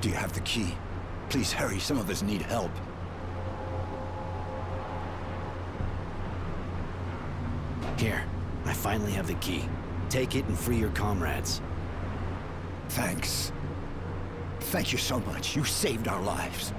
Do you have the key? Please hurry, some of us need help. Here, I finally have the key. Take it and free your comrades. Thanks. Thank you so much. You saved our lives.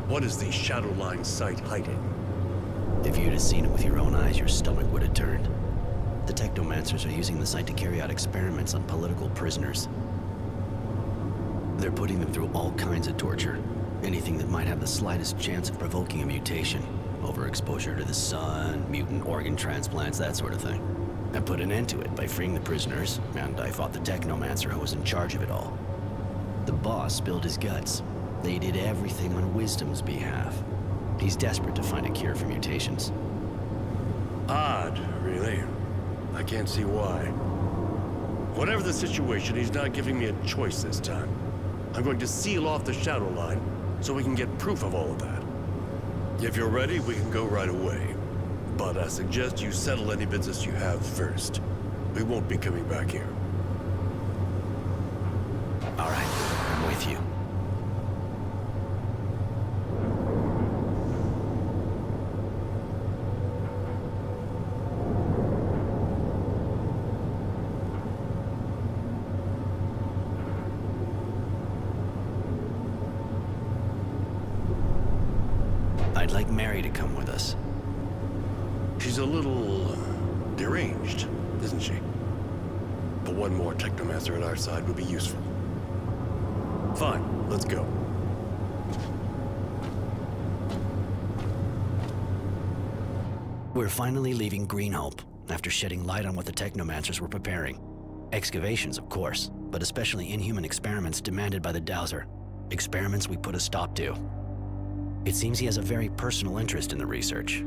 What is the Shadowline site hiding? If you'd have seen it with your own eyes, your stomach would have turned. The Technomancers are using the site to carry out experiments on political prisoners. They're putting them through all kinds of torture. Anything that might have the slightest chance of provoking a mutation. Overexposure to the sun, mutant organ transplants, that sort of thing. I put an end to it by freeing the prisoners, and I fought the Technomancer who was in charge of it all. The boss spilled his guts. They did everything on Wisdom's behalf. He's desperate to find a cure for mutations. Odd, really. I can't see why. Whatever the situation, he's not giving me a choice this time. I'm going to seal off the Shadowline so we can get proof of all of that. If you're ready, we can go right away. But I suggest you settle any business you have first. We won't be coming back here. All right, I'm with you. I'd like Mary to come with us. She's a little deranged, isn't she? But one more Technomancer at our side would be useful. Fine, let's go. We're finally leaving Greenhope, after shedding light on what the Technomancers were preparing. Excavations, of course, but especially inhuman experiments demanded by the Dowser. Experiments we put a stop to. It seems he has a very personal interest in the research,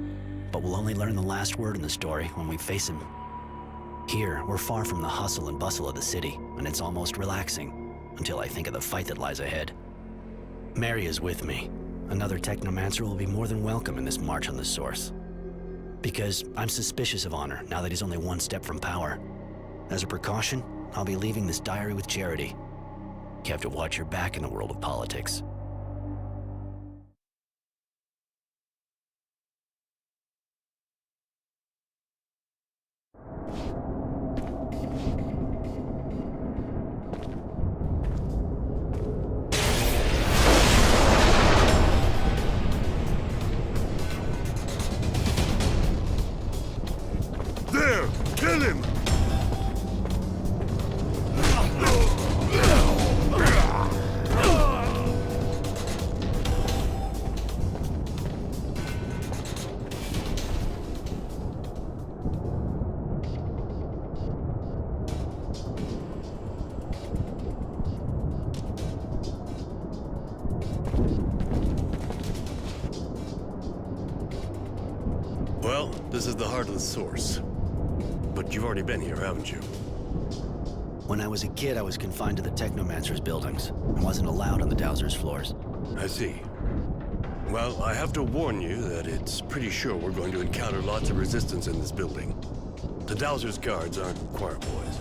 but we'll only learn the last word in the story when we face him. Here, we're far from the hustle and bustle of the city, and it's almost relaxing, until I think of the fight that lies ahead. Mary is with me. Another Technomancer will be more than welcome in this march on the Source. Because I'm suspicious of Honor now that he's only one step from power. As a precaution, I'll be leaving this diary with Charity. You have to watch your back in the world of politics. There! Kill him! Well, this is the heart of the Source. But you've already been here, haven't you? When I was a kid, I was confined to the Technomancer's buildings and wasn't allowed on the Dowser's floors. I see. Well, I have to warn you that it's pretty sure we're going to encounter lots of resistance in this building. The Dowser's guards aren't choir boys.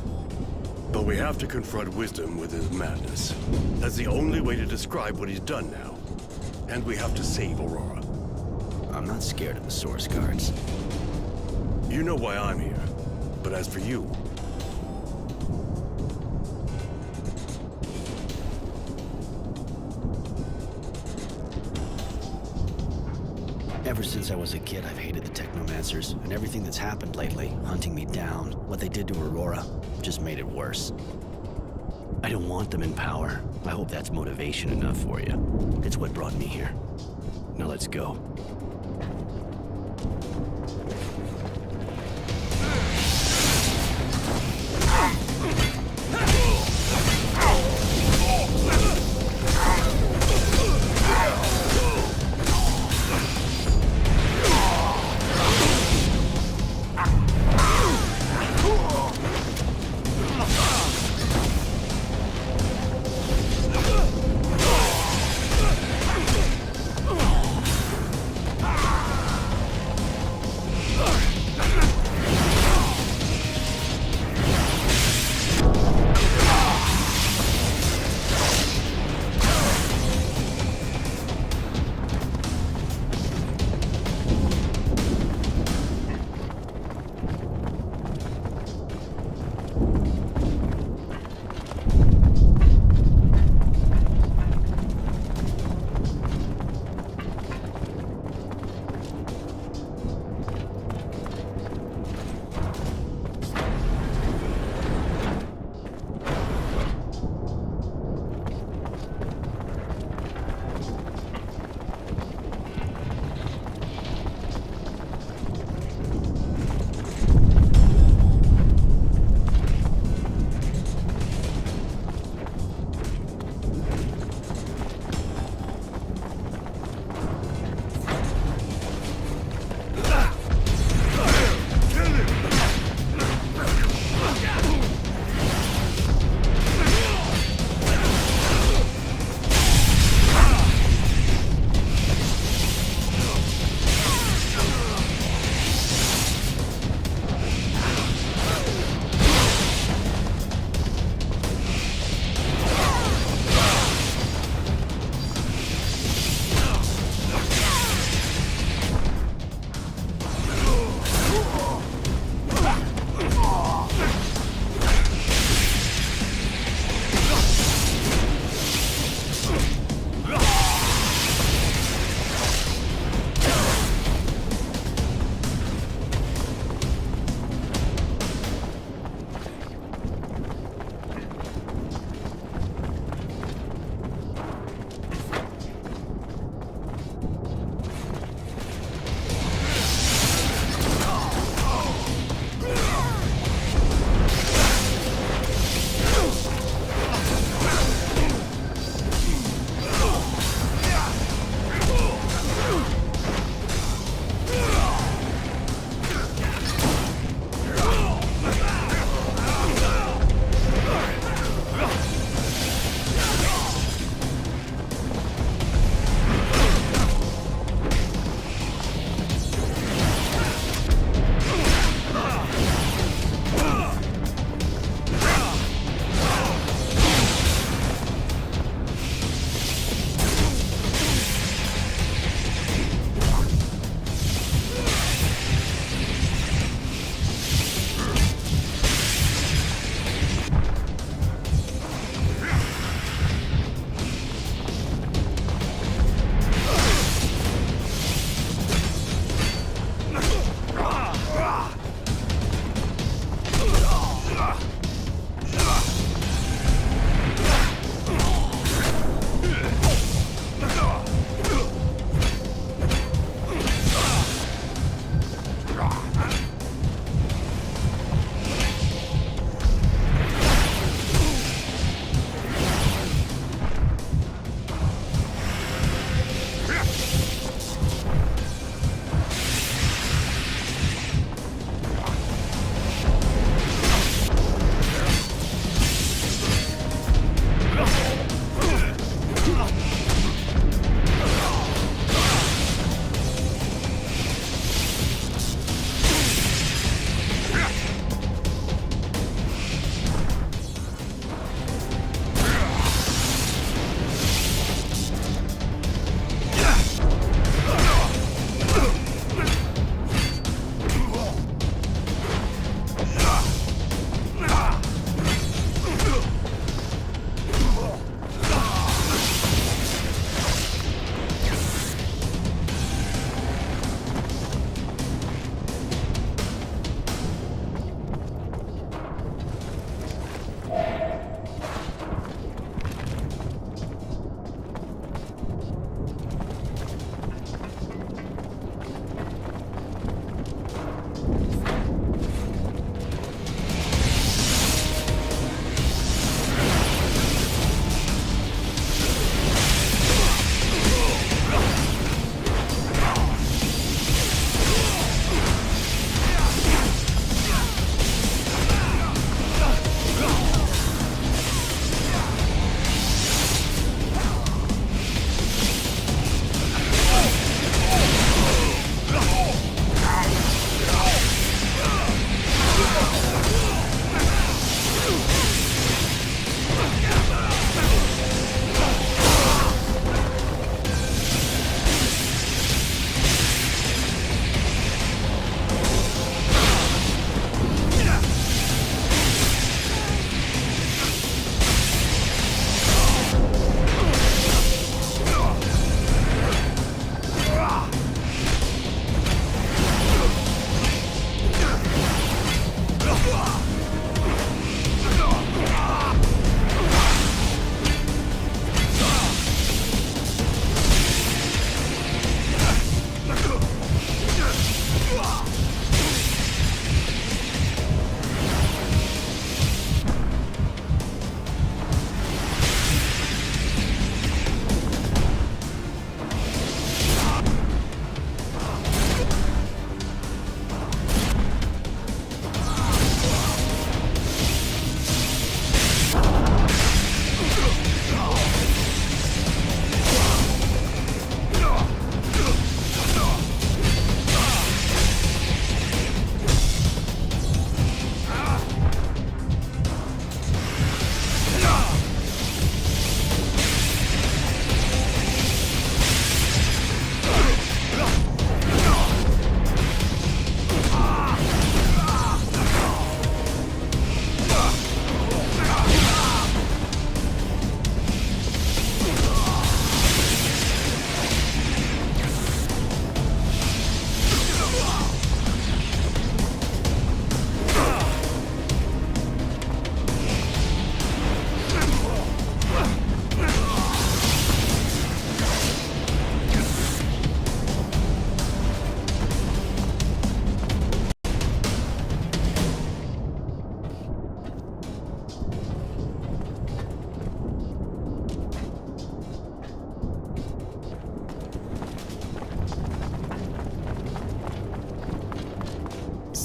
But we have to confront Wisdom with his madness. That's the only way to describe what he's done now. And we have to save Aurora. I'm not scared of the Source guards. You know why I'm here. But as for you... Ever since I was a kid, I've hated the Technomancers, and everything that's happened lately, hunting me down, what they did to Aurora, just made it worse. I don't want them in power. I hope that's motivation enough for you. It's what brought me here. Now let's go.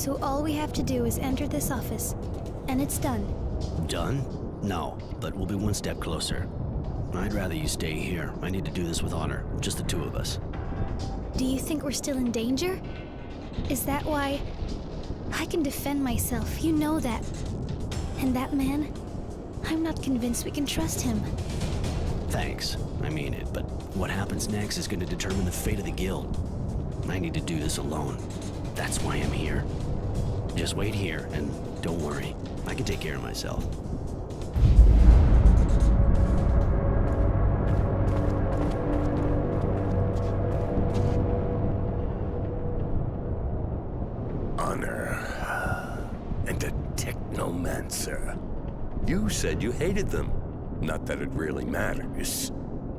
So all we have to do is enter this office, and it's done. Done? No, but we'll be one step closer. I'd rather you stay here. I need to do this with honor, just the two of us. Do you think we're still in danger? Is that why? I can defend myself, you know that. And that man? I'm not convinced we can trust him. Thanks, I mean it, but what happens next is going to determine the fate of the guild. I need to do this alone. That's why I'm here. Just wait here, and don't worry. I can take care of myself. Honor. And a technomancer. You said you hated them. Not that it really matters.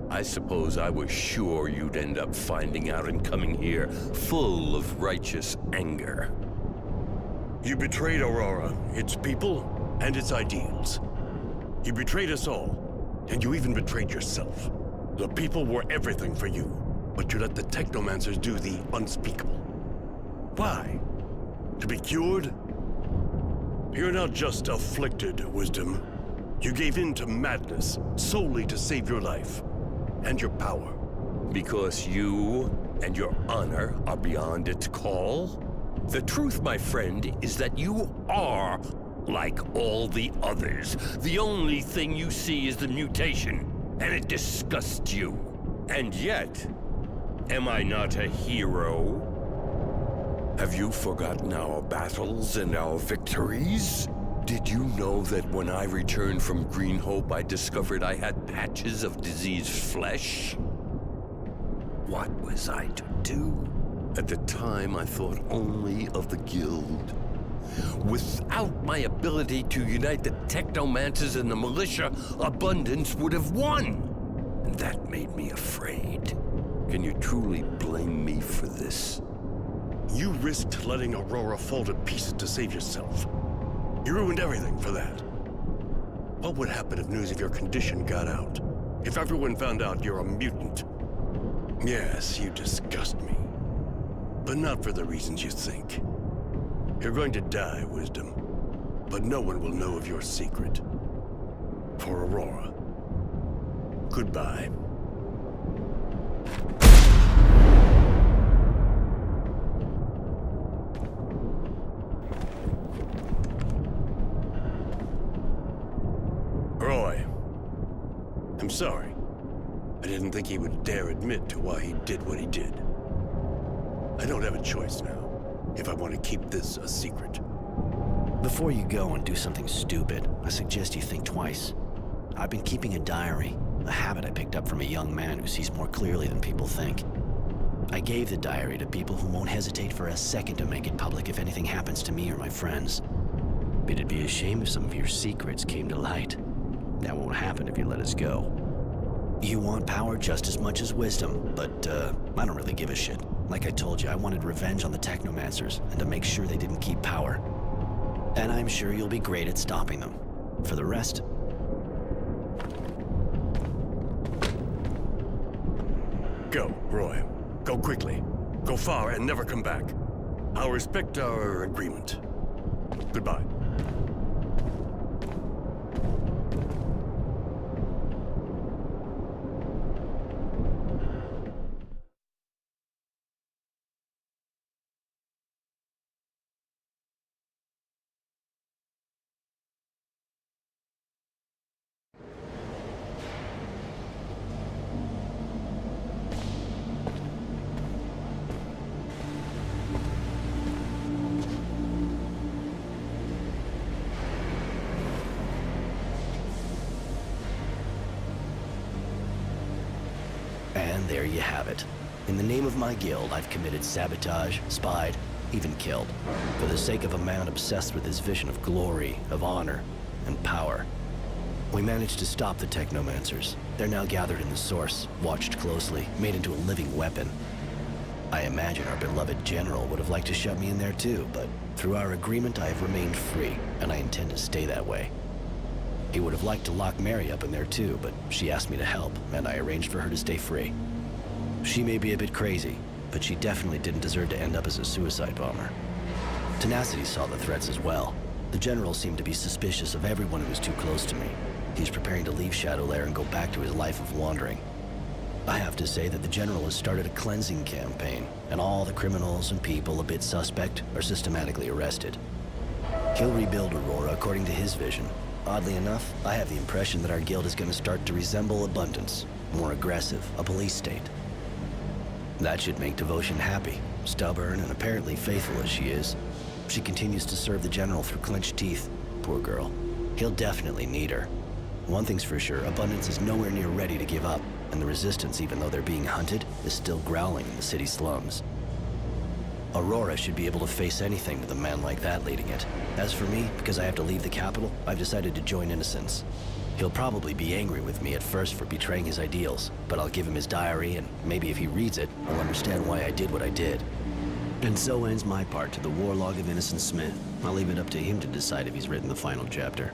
I suppose I was sure you'd end up finding out and coming here full of righteous anger. You betrayed Aurora, its people, and its ideals. You betrayed us all, and you even betrayed yourself. The people were everything for you, but you let the Technomancers do the unspeakable. Why? To be cured? You're not just afflicted, Wisdom. You gave in to madness solely to save your life and your power. Because you and your honor are beyond its call? The truth, my friend, is that you are like all the others. The only thing you see is the mutation, and it disgusts you. And yet, am I not a hero? Have you forgotten our battles and our victories? Did you know that when I returned from Green Hope, I discovered I had patches of diseased flesh? What was I to do? At the time, I thought only of the Guild. Without my ability to unite the Technomancers and the Militia, Abundance would have won. And that made me afraid. Can you truly blame me for this? You risked letting Aurora fall to pieces to save yourself. You ruined everything for that. What would happen if news of your condition got out? If everyone found out you're a mutant? Yes, you disgust me. But not for the reasons you think. You're going to die, Wisdom. But no one will know of your secret. For Aurora. Goodbye. Roy. I'm sorry. I didn't think he would dare admit to why he did what he did. I don't have a choice now, if I want to keep this a secret. Before you go and do something stupid, I suggest you think twice. I've been keeping a diary, a habit I picked up from a young man who sees more clearly than people think. I gave the diary to people who won't hesitate for a second to make it public if anything happens to me or my friends. It'd be a shame if some of your secrets came to light. That won't happen if you let us go. You want power just as much as wisdom, but I don't really give a shit. Like I told you, I wanted revenge on the Technomancers and to make sure they didn't keep power. And I'm sure you'll be great at stopping them. For the rest, Go, Roy. Go quickly. Go far and never come back. I'll respect our agreement. Goodbye. and there you have it. In the name of my guild, I've committed sabotage, spied, even killed, for the sake of a man obsessed with his vision of glory, of honor, and power. We managed to stop the Technomancers. They're now gathered in the Source, watched closely, made into a living weapon. I imagine our beloved General would have liked to shove me in there too, but through our agreement I have remained free, and I intend to stay that way. He would have liked to lock Mary up in there too, but she asked me to help, and I arranged for her to stay free. She may be a bit crazy, but she definitely didn't deserve to end up as a suicide bomber. Tenacity saw the threats as well. The General seemed to be suspicious of everyone who was too close to me. He's preparing to leave Shadowlair and go back to his life of wandering. I have to say that the General has started a cleansing campaign, and all the criminals and people a bit suspect are systematically arrested. He'll rebuild Aurora according to his vision. Oddly enough, I have the impression that our guild is going to start to resemble Abundance, more aggressive, a police state. That should make Devotion happy, stubborn and apparently faithful as she is. She continues to serve the General through clenched teeth. Poor girl. He'll definitely need her. One thing's for sure, Abundance is nowhere near ready to give up, and the Resistance, even though they're being hunted, is still growling in the city slums. Aurora should be able to face anything with a man like that leading it. As for me, because I have to leave the capital, I've decided to join Innocence. He'll probably be angry with me at first for betraying his ideals, but I'll give him his diary, and maybe if he reads it, he'll understand why I did what I did. And so ends my part to the War Log of Innocent Smith. I'll leave it up to him to decide if he's written the final chapter.